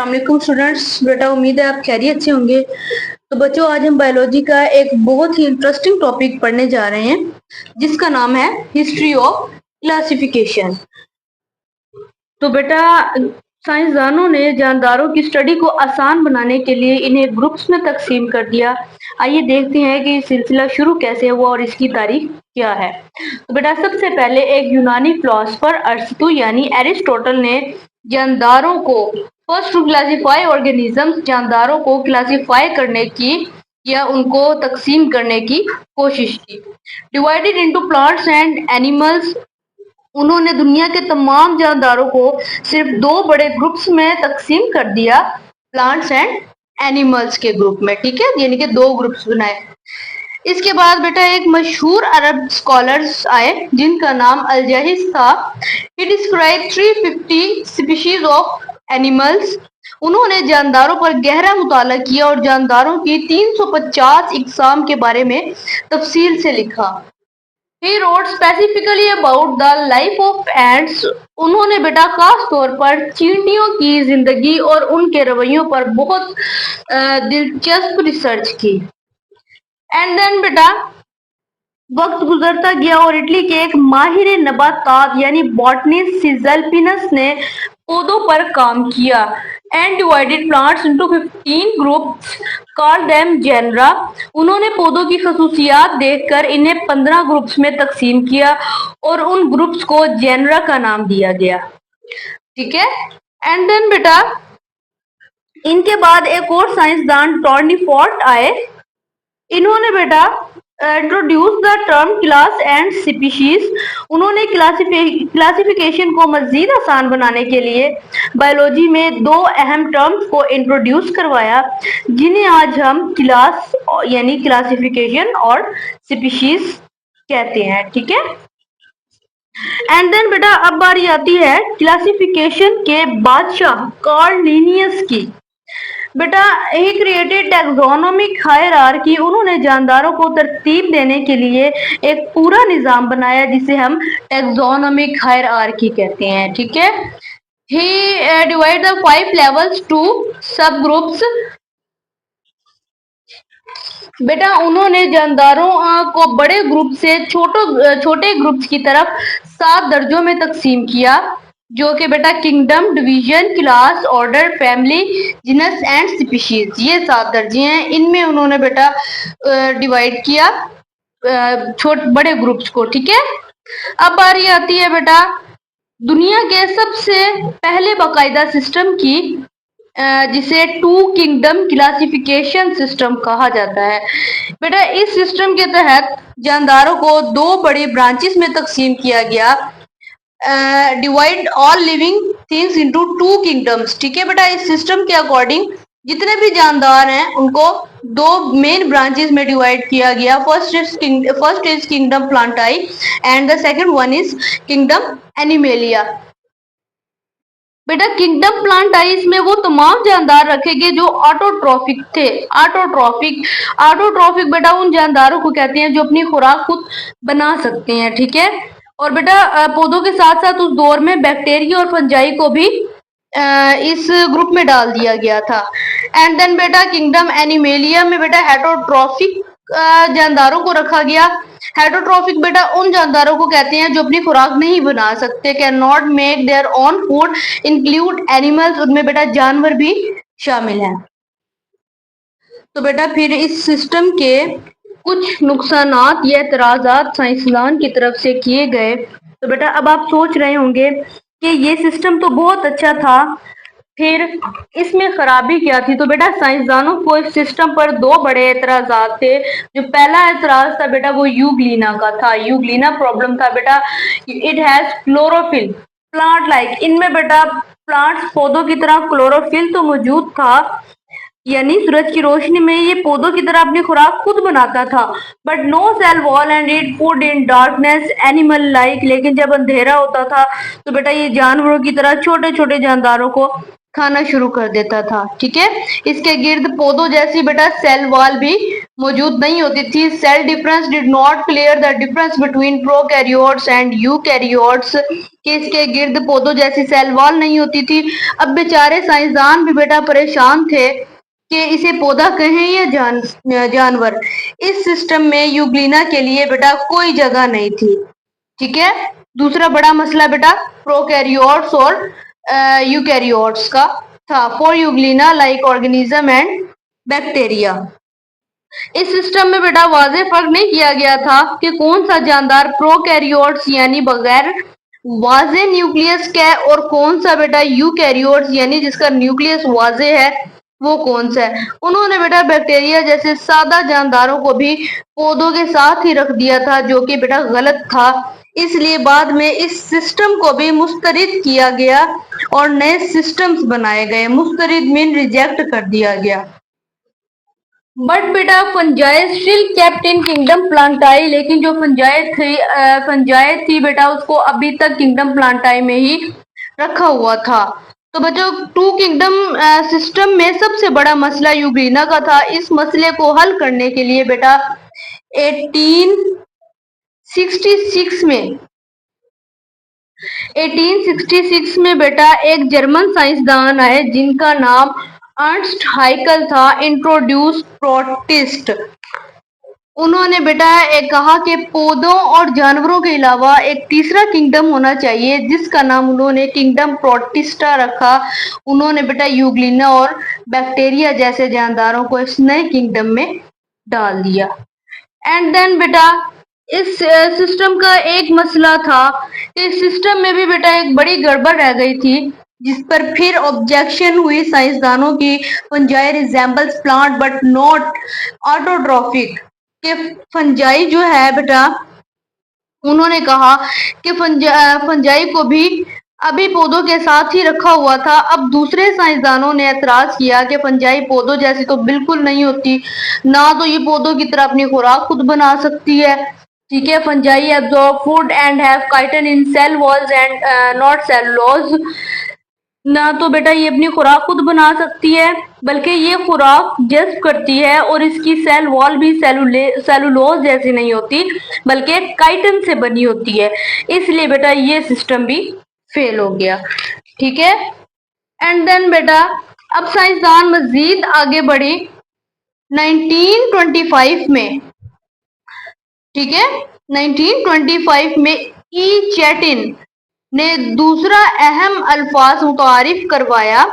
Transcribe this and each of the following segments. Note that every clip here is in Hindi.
वालेकुम स्टूडेंट्स। बेटा उम्मीद है आप खैरियत से होंगे। तो बच्चों आज हम बायोलॉजी का एक बहुत ही इंटरेस्टिंग टॉपिक पढ़ने जा रहे हैं जिसका नाम है हिस्ट्री ऑफ क्लासिफिकेशन। तो बेटा साइंसदानों ने जानदारों की स्टडी को आसान बनाने के लिए इन्हें ग्रुप्स में तकसीम कर दिया। आइए देखते हैं कि सिलसिला शुरू कैसे हुआ और इसकी तारीख क्या है। तो बेटा सबसे पहले एक यूनानी फिलोसफर अरस्तु यानी एरिस्टोटल ने जानदारों को फर्स्ट टू क्लासिफाई ऑर्गेनिज्म, जानदारों को क्लासिफाई करने की या उनको तकसीम करने की कोशिश की। Divided into plants and animals, उन्होंने दुनिया के तमाम जानदारों को सिर्फ दो बड़े ग्रुप्स में तकसीम कर दिया, प्लांट्स एंड एनिमल्स के ग्रुप में। ठीक है, यानी कि दो ग्रुप्स बनाए। इसके बाद बेटा एक मशहूर अरब स्कॉलर्स आए जिनका नाम अलजाहिज था। ही डिस्क्राइब 350 स्पीशीज ऑफ एनिमल्स। उन्होंने जानदारों पर गहरा मुताला किया और जानदारों की 350 इकसाम के बारे में तफसील से लिखा। He wrote specifically about the life of ants. उन्होंने बेटा खास तौर पर चींटियों की जिंदगी और उनके रवैयों पर बहुत दिलचस्प रिसर्च की। एंड देन बेटा वक्त गुजरता गया और इटली के एक माहिर नबातात यानी बॉटनिस्ट सिजल्पिनस ने पौधों पर काम किया and divided plants into 15 groups, call them genera. उन्होंने पौधों की खसूसियात देखकर इन्हें 15 ग्रुप्स में तकसीम किया और उन ग्रुप्स को जेनरा का नाम दिया गया। ठीक है, एंड देन बेटा इनके बाद एक और साइंसदान टॉर्नीफोर्ट आए। इन्होंने बेटा introduce the term class and species. उन्होंने क्लासिफिकेशन को मजीद आसान बनाने के लिए बायोलॉजी में दो अहम टर्म्स को इंट्रोड्यूस करवाया जिन्हें आज हम क्लास यानी क्लासिफिकेशन और स्पीशीज कहते हैं। ठीक है, एंड देन बेटा अब बारी आती है क्लासिफिकेशन के बादशाह कार्ल लिनियस की। बेटा ही क्रिएटेड टैक्सोनॉमिक हायरार्की। उन्होंने जानदारों को तरतीब देने के लिए एक पूरा निजाम बनाया जिसे हम टैक्सोनॉमिक हायरार्की कहते हैं। ठीक है, ही डिवाइड द 5 लेवल्स टू सब ग्रुप्स। बेटा उन्होंने जानदारों को बड़े ग्रुप से छोटे ग्रुप्स की तरफ 7 दर्जों में तकसीम किया जो कि बेटा kingdom, division, class, order, family, genus and species, ये 7 दर्जे हैं। इनमें उन्होंने बेटा डिवाइड किया बड़े ग्रुप्स को। ठीक है, अब बारी आती है बेटा दुनिया के सबसे पहले बाकायदा सिस्टम की जिसे टू किंगडम क्लासिफिकेशन सिस्टम कहा जाता है। बेटा इस सिस्टम के तहत जानदारों को दो बड़ी ब्रांचेस में तकसीम किया गया, divide all living things into 2 kingdoms. ठीक है बेटा, इस सिस्टम के अकॉर्डिंग जितने भी जानदार हैं उनको दो मेन ब्रांचेस में डिवाइड किया गया। First is kingdom Plantae and the second one is kingdom animalia. बेटा किंगडम प्लांटाइज में वो तमाम जानदार रखे गए जो ऑटोट्रॉफिक थे। ऑटोट्रॉफिक बेटा उन जानदारों को कहते हैं जो अपनी खुराक खुद बना सकते हैं। ठीक है, और बेटा पौधों के साथ साथ उस दौर में बैक्टीरिया और फंजाई को भी इस ग्रुप में डाल दिया गया था। एंड देन बेटा किंगडम एनिमेलिया में बेटा हेटरोट्रॉफिक जानदारों को रखा गया। हेटरोट्रॉफिक बेटा उन जानदारों को कहते हैं जो अपनी खुराक नहीं बना सकते, can not make their own food, include animals, उनमें बेटा जानवर भी शामिल हैं। तो बेटा फिर इस सिस्टम के कुछ नुकसानात या एतराजात साइंसदान की तरफ से किए गए। तो बेटा अब आप सोच रहे होंगे कि ये सिस्टम तो बहुत अच्छा था, फिर इसमें खराबी क्या थी। तो बेटा साइंसदानों को इस सिस्टम पर दो बड़े एतराजात थे। जो पहला एतराज था बेटा वो यूग्लिना का था। यूग्लिना प्रॉब्लम था बेटा, it has chlorophyll plant like. इनमें बेटा प्लांट्स पौधों की तरह क्लोरोफिल तो मौजूद था, यानी सूरज की रोशनी में ये पौधों की तरह अपनी खुराक खुद बनाता था, but no cell wall and it food in darkness animal like. लेकिन जब अंधेरा होता था तो बेटा ये जानवरों की तरह छोटे छोटे जानदारों को खाना शुरू कर देता था। ठीक है, इसके गिर्द पौधों जैसी बेटा सेल वॉल भी मौजूद नहीं होती थी। Cell difference did not clear the difference between prokaryotes and eukaryotes, कि इसके गिर्द पौधों जैसी सेल वॉल नहीं होती थी। अब बेचारे साइंसदान भी बेटा परेशान थे कि इसे पौधा कहें या जानवर। इस सिस्टम में यूग्लिना के लिए बेटा कोई जगह नहीं थी। ठीक है, दूसरा बड़ा मसला बेटा प्रोकैरियोट्स और यूकैरियोट्स का था। For Euglena like organism and bacteria, इस सिस्टम में बेटा वाज़ेह फर्क नहीं किया गया था कि कौन सा जानदार प्रोकैरियोट्स यानी बगैर वाज़ेह न्यूक्लियस का है और कौन सा बेटा यूकैरियोट्स यानी जिसका न्यूक्लियस वाज़ेह है वो कौन सा है। उन्होंने बेटा बैक्टीरिया जैसे सादा जानदारों को भी पौधों के साथ ही रख दिया था, जो कि बेटा गलत था। इसलिए बाद में इस सिस्टम को भी मुस्तरिद किया गया और नए सिस्टम्स बनाए गए। मुस्तरिद मीन रिजेक्ट कर दिया गया। बट बेटा fungi still kept in kingdom प्लांटाई, लेकिन जो फंजाई थी बेटा उसको अभी तक किंगडम प्लांटाई में ही रखा हुआ था। तो बच्चों टू किंगडम सिस्टम में सबसे बड़ा मसला यूग्लिना का था। इस मसले को हल करने के लिए बेटा 1866 में बेटा एक जर्मन साइंसदान आए जिनका नाम अर्नस्ट हाइकल था, इंट्रोड्यूस प्रोटिस्ट। उन्होंने बेटा कहा कि पौधों और जानवरों के अलावा एक तीसरा किंगडम होना चाहिए, जिसका नाम उन्होंने किंगडम प्रोटिस्टा रखा। उन्होंने बेटा यूग्लिना और बैक्टीरिया जैसे जानदारों को इस नए किंगडम में डाल दिया। एंड देन बेटा इस सिस्टम का एक मसला था, इस सिस्टम में भी बेटा एक बड़ी गड़बड़ रह गई थी, जिस पर फिर ऑब्जेक्शन हुई साइंसदानों की। Fungi resembles plant but not autotrophic, कि फंजाई जो है बेटा उन्होंने कहा कि फंजाई को भी अभी पौधों के साथ ही रखा हुआ था। अब दूसरे साइंसदानों ने एतराज किया कि फंजाई पौधों जैसी तो बिल्कुल नहीं होती, ना तो ये पौधों की तरह अपनी खुराक खुद बना सकती है। ठीक है, fungi absorb food and have chitin in cell walls and not cellulose, ना तो बेटा ये अपनी खुराक खुद बना सकती है बल्कि ये खुराक जज्ब करती है, और इसकी सेल वॉल भी सेलुलोज जैसी नहीं होती बल्कि काइटन से बनी होती है। इसलिए बेटा ये सिस्टम भी फेल हो गया। ठीक है, एंड देन बेटा अब साइंसदान मजीद आगे बढ़े 1925 में। ठीक है, 1925 में ई चैटिन ने दूसरा अहम अल्फाज मुतारिफ करवाया,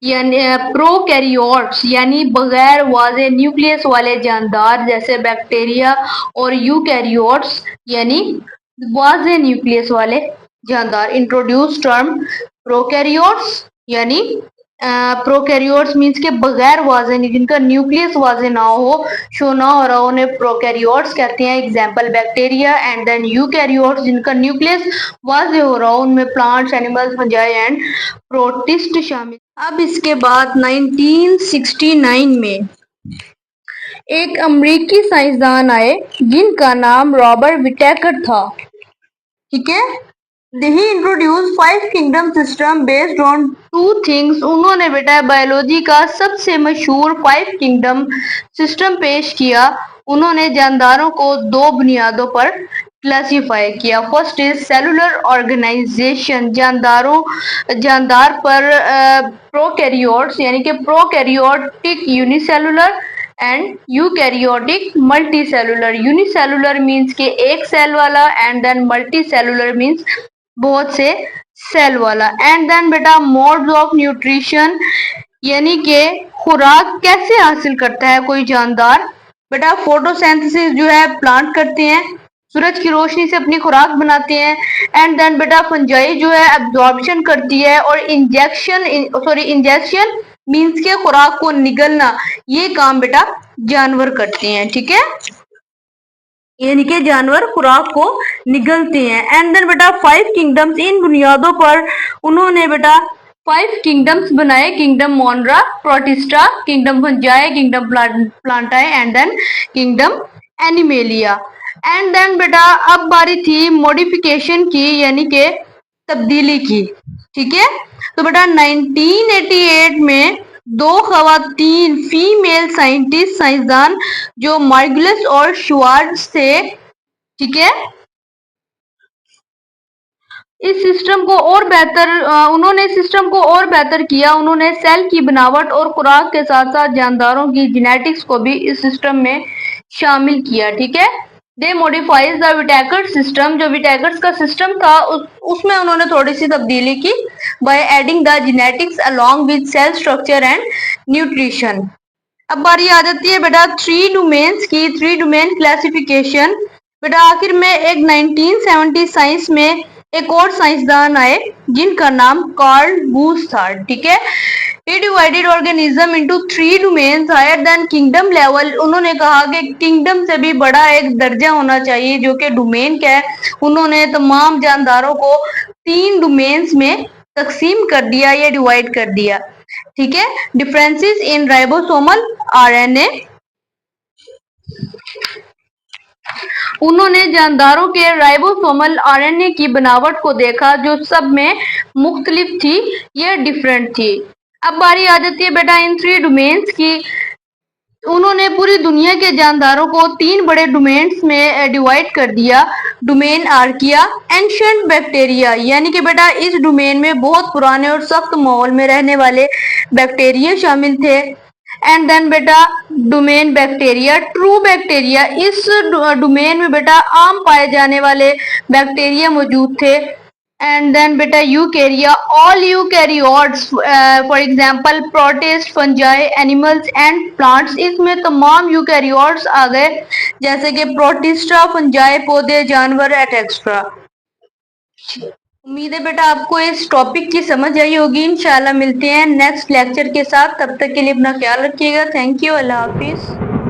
यानी प्रोकैरियोट्स यानी बगैर वाज़ेह न्यूक्लियस वाले जानदार जैसे बैक्टीरिया, और यूकैरियोट्स यानी वाज़ेह न्यूक्लियस वाले जानदार। इंट्रोड्यूस टर्म प्रोकैरियोट्स यानी प्रोकैरियोट्स मीन्स के बगैर वाज़ेह जिनका न्यूक्लियस वाज़ेह ना हो, शो ना हो रहा हो, उन्हें प्रोकैरियोट्स कहते हैं। Example bacteria. And then eukaryotes जिनका न्यूक्लियस वाज़ेह हो रहा हो, उनमें plants, animals, fungi and protist शामिल। अब इसके बाद 1969 में एक अमेरिकी साइंसदान आए जिनका नाम रॉबर्ट विटेकर था। ठीक है, ही introduce 5 kingdom system based on 2 things. उन्होंने बेटा बायोलॉजी का सबसे मशहूर 5 किंगडम सिस्टम पेश किया। उन्होंने जानदारों को 2 बुनियादों पर क्लासिफाई किया। फर्स्ट इज सेलुलर ऑर्गेनाइजेशन, जानदार पर प्रोकैरियोट्स यानी कि prokaryotic unicellular and eukaryotic multicellular. Unicellular means के एक सेल वाला, एंड देन मल्टीसेलुलर मीन्स बहुत से सेल वाला। एंड देन बेटा मोड्स ऑफ न्यूट्रिशन यानी कि खुराक कैसे हासिल करता है कोई जानदार। बेटा फोटोसिंथेसिस जो है प्लांट करते हैं, सूरज की रोशनी से अपनी खुराक बनाते हैं। एंड देन बेटा फंजाई जो है एब्जॉर्प्शन करती है, और इंजेक्शन मीन्स के खुराक को निगलना, ये काम बेटा जानवर करते हैं। ठीक है, यानी कि जानवर खुराक को निगलते हैं। एंड देन बेटा 5 किंगडम्स, इन बुनियादों पर उन्होंने बेटा 5 किंगडम्स बनाए। Kingdom Monera, Protista, kingdom fungi, kingdom Plantae and then kingdom Animalia. And then बेटा अब बारी थी मॉडिफिकेशन की, यानी कि तब्दीली की। ठीक है, तो बेटा 1988 में दो खवातीन फीमेल साइंटिस्ट साइंसदान जो मार्गुलस और श्वार्ट्ज थे, ठीक है, इस सिस्टम को और बेहतर उन्होंने सिस्टम को और बेहतर किया। उन्होंने सेल की बनावट और खुराक के साथ साथ जानदारों की जेनेटिक्स को भी इस सिस्टम में शामिल किया, ठीक है। दे मॉडिफाइज द विटैकर सिस्टम, जो विटैकर्स का सिस्टम था उसमें उन्होंने थोड़ी सी तब्दीली की by adding the genetics along with cell structure and nutrition. अब बारी आ जाती है बेटा थ्री डोमेन्स की, थ्री डोमेन क्लासिफिकेशन। बेटा आखिर में एक 1970 साइंस में एक और साइंसदान आए जिनका नाम कार्ल बूस था, ठीक है। He divided organism into three domains higher than kingdom level। उन्होंने कहा कि किंगडम से भी बड़ा एक दर्जा होना चाहिए जो कि डोमेन का है। उन्होंने तमाम जानदारों को तीन डोमेन्स में तकसीम कर दिया या डिवाइड कर दिया, ठीक है। डिफरेंसेस इन राइबोसोमल आरएनए, उन्होंने जानदारों के राइबोसोमल आरएनए की बनावट को देखा जो सब में मुख्तलिफ थी, ये डिफरेंट थी। अब बारी आ जाती है बेटा इन थ्री डोमेन्स की। उन्होंने पूरी दुनिया के जानदारों को तीन बड़े डोमेन्स में डिवाइड कर दिया। डोमेन आर्किया, एंशिएंट बैक्टीरिया, यानी कि बेटा इस डोमेन में बहुत पुराने और सख्त माहौल में रहने वाले बैक्टीरिया शामिल थे। एंड देन बेटा डोमेन बैक्टीरिया, ट्रू बैक्टीरिया, इस डोमेन में बेटा आम पाए जाने वाले बैक्टीरिया मौजूद थे। एंड देन बेटा यूकैरिया, all eukaryotes, for example protist, fungi, animals and plants, इसमें तमाम यूकैरियोट्स आ गए जैसे कि प्रोटिस्टा, फंजाई, पौधे, जानवर एटसेट्रा। उम्मीद है बेटा आपको इस टॉपिक की समझ आई होगी। इंशाल्लाह मिलते हैं नेक्स्ट लेक्चर के साथ, तब तक के लिए अपना ख्याल रखिएगा। Thank you, Allah Hafiz.